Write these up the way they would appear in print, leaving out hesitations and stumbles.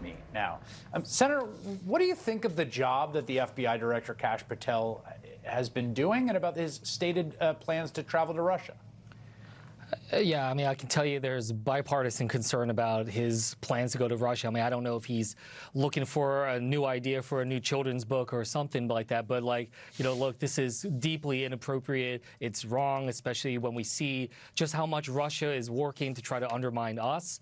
mean? Now, Senator, what do you think of the job that the FBI Director Kash Patel has been doing and about his stated plans to travel to Russia? Yeah, I mean, I can tell you there's bipartisan concern about his plans to go to Russia. I mean, I don't know if he's looking for a new idea for a new children's book or something like that, but like, look, this is deeply inappropriate. It's wrong, especially when we see just how much Russia is working to try to undermine us,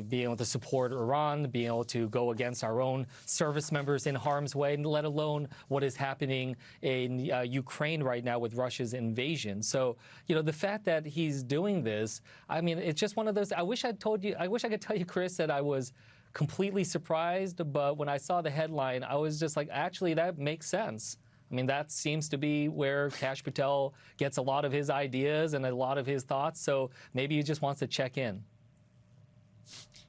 being able to support Iran, being able to go against our own service members in harm's way, and let alone what is happening in Ukraine right now with Russia's invasion. So, the fact that he's doing this, I mean, it's just one of those. I wish I could tell you, Chris, that I was completely surprised, but when I saw the headline, I was just like, actually, that makes sense. I mean, that seems to be where Kash Patel gets a lot of his ideas and a lot of his thoughts. So maybe he just wants to check in.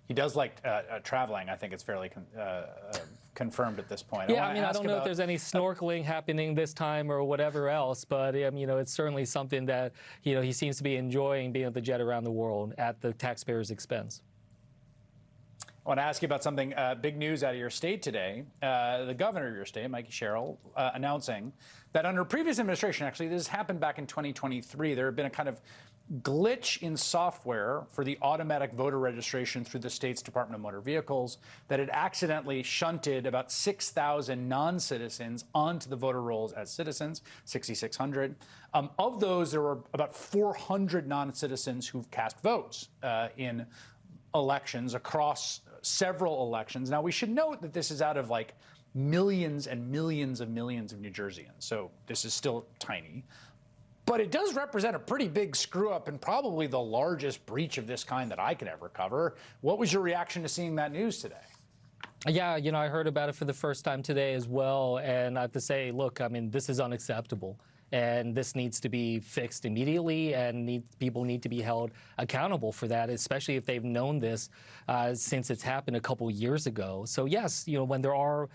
He does like traveling. I think it's fairly confirmed at this point. Yeah, I mean, I don't know if there's any snorkeling happening this time or whatever else, but it's certainly something that he seems to be enjoying, being able to jet around the world at the taxpayers' expense. I want to ask you about something big news out of your state today. The governor of your state, Mikey Sherrill, announcing that under previous administration, actually, this happened back in 2023, there had been a kind of glitch in software for the automatic voter registration through the state's Department of Motor Vehicles that had accidentally shunted about 6,000 non-citizens onto the voter rolls as citizens, 6,600. Of those, there were about 400 non-citizens who've cast votes in elections across several elections. Now, we should note that this is out of like millions and millions of millions of New Jerseyans, so this is still tiny. But it does represent a pretty big screw up and probably the largest breach of this kind that I could ever cover. What was your reaction to seeing that news today? Yeah, I heard about it for the first time today as well. And I have to say, look, I mean, this is unacceptable. And this needs to be fixed immediately, and people need to be held accountable for that, especially if they've known this since it's happened a couple years ago. So yes, when there are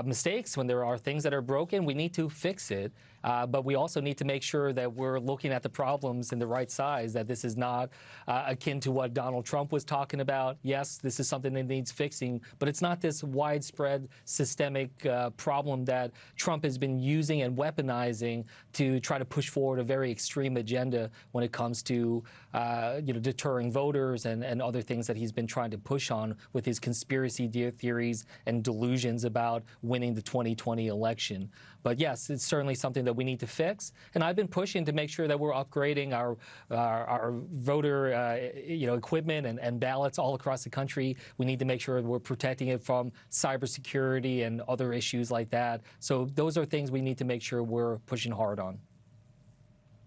mistakes, when there are things that are broken, we need to fix it. But we also need to make sure that we're looking at the problems in the right size, that this is not akin to what Donald Trump was talking about. Yes, this is something that needs fixing, but it's not this widespread systemic problem that Trump has been using and weaponizing to try to push forward a very extreme agenda when it comes to deterring voters and other things that he's been trying to push on with his conspiracy theories and delusions about winning the 2020 election. But yes, it's certainly something that we need to fix. And I've been pushing to make sure that we're upgrading our voter equipment and ballots all across the country. We need to make sure we're protecting it from cybersecurity and other issues like that. So those are things we need to make sure we're pushing hard on.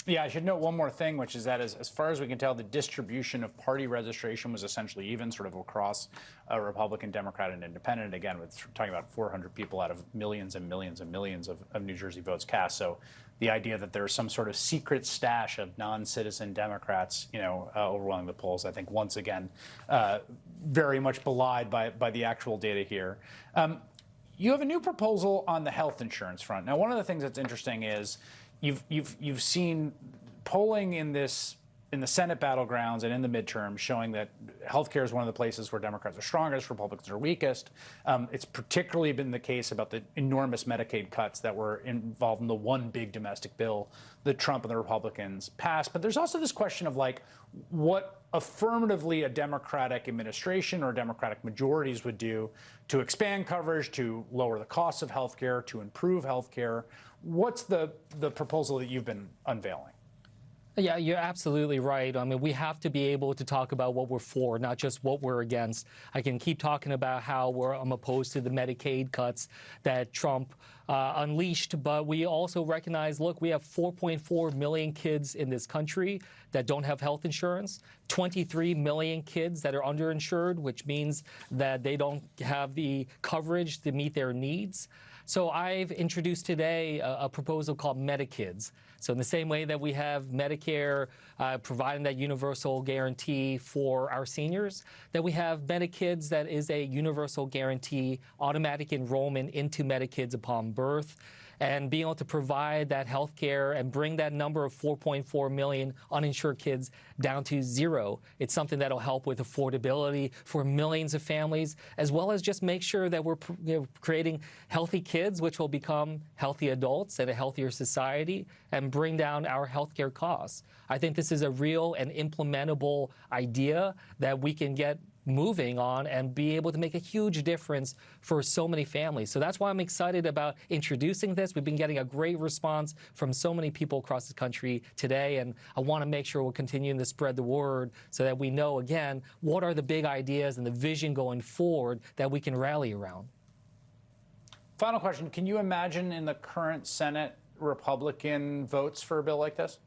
Yeah, I should note one more thing, which is that as far as we can tell, the distribution of party registration was essentially even sort of across Republican, Democrat, and Independent. Again, we're talking about 400 people out of millions and millions and millions of New Jersey votes cast. So the idea that there's some sort of secret stash of non-citizen Democrats, overwhelming the polls, I think once again, very much belied by the actual data here. You have a new proposal on the health insurance front. Now, one of the things that's interesting is You've seen polling in the Senate battlegrounds and in the midterms showing that healthcare is one of the places where Democrats are strongest, Republicans are weakest. It's particularly been the case about the enormous Medicaid cuts that were involved in the one big domestic bill that Trump and the Republicans passed. But there's also this question of like what affirmatively a Democratic administration or Democratic majorities would do to expand coverage, to lower the costs of healthcare, to improve healthcare. What's the proposal that you've been unveiling? Yeah, you're absolutely right. I mean, we have to be able to talk about what we're for, not just what we're against. I can keep talking about how I'm opposed to the Medicaid cuts that Trump unleashed, but we also recognize, look, we have 4.4 million kids in this country that don't have health insurance, 23 million kids that are underinsured, which means that they don't have the coverage to meet their needs. So I've introduced today a proposal called MediKids. So in the same way that we have Medicare providing that universal guarantee for our seniors, that we have MediKids that is a universal guarantee, automatic enrollment into MediKids upon birth. birth, and being able to provide that health care and bring that number of 4.4 million uninsured kids down to zero. It's something that'll help with affordability for millions of families, as well as just make sure that we're creating healthy kids, which will become healthy adults and a healthier society, and bring down our healthcare costs. I think this is a real and implementable idea that we can get moving on and be able to make a huge difference for so many families. So that's why I'm excited about introducing this. We've been getting a great response from so many people across the country today, and I want to make sure we're continuing to spread the word so that we know, again, what are the big ideas and the vision going forward that we can rally around. Final question. Can you imagine in the current Senate Republican votes for a bill like this?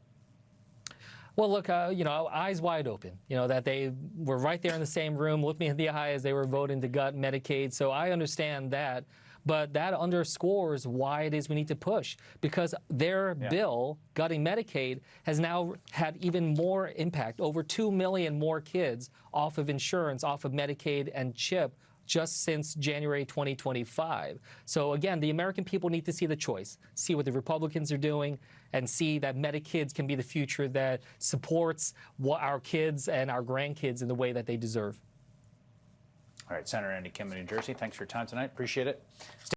Well, look, eyes wide open, that they were right there in the same room, looked me in the eye as they were voting to gut Medicaid. So I understand that. But that underscores why it is we need to push, because their bill, gutting Medicaid, has now had even more impact. Over 2 million more kids off of insurance, off of Medicaid and CHIP, just since January 2025. So again, the American people need to see the choice, see what the Republicans are doing, and see that MediKids can be the future that supports our kids and our grandkids in the way that they deserve. All right, Senator Andy Kim in New Jersey, thanks for your time tonight. Appreciate it.